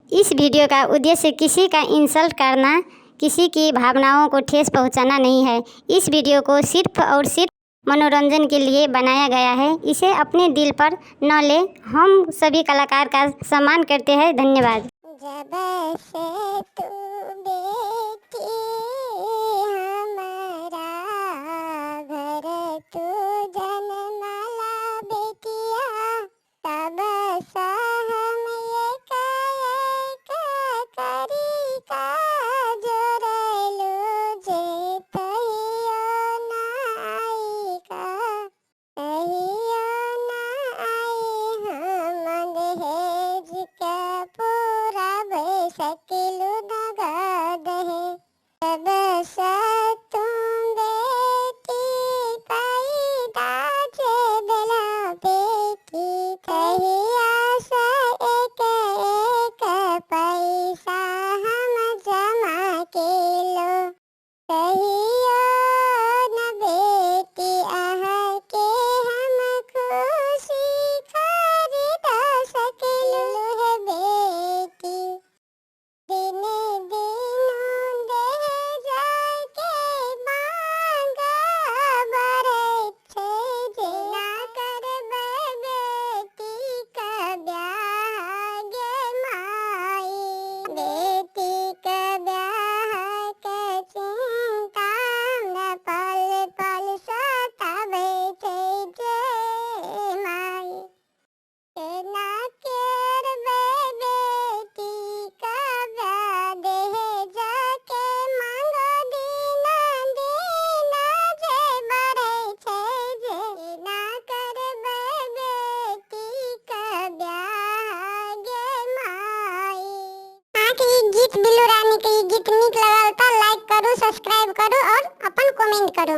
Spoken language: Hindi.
इस वीडियो का उद्देश्य किसी का इंसल्ट करना, किसी की भावनाओं को ठेस पहुंचाना नहीं है। इस वीडियो को सिर्फ और सिर्फ मनोरंजन के लिए बनाया गया है। इसे अपने दिल पर न ले। हम सभी कलाकार का सम्मान करते हैं। धन्यवाद। जब से तू बेटी हमारा घर तू जन्मला बेटिया, तब सा हम ये करी का जोड़लू जे तहियो ना आई का, तहियो ना आई हम दहेज के पूरा सकिलू नगद है। तब से तुम बेटी पैदा जे दिला बेटी, तहिया से एक एक पैसा हम जमा किलो, तहियो न बेटी आह के हम खुशी खरीद सकिलू है बेटी। दिन दिनों दे जाके मांग बरछे, जिना करबे बेटी का ब्याह गे माई, बेटी का ब्याह के चिंता में पल पल सतावे जे माई, ना करबे बेटी का ब्याह दहेज के मांगो दीना दीना जे बरछे, जे ना करबे बेटी का ब्याह गे माई। के गीत बिल्लू रानी के गीत निक लगल तो लाइक करू, सब्सक्राइब करू और अपन कमेंट करू।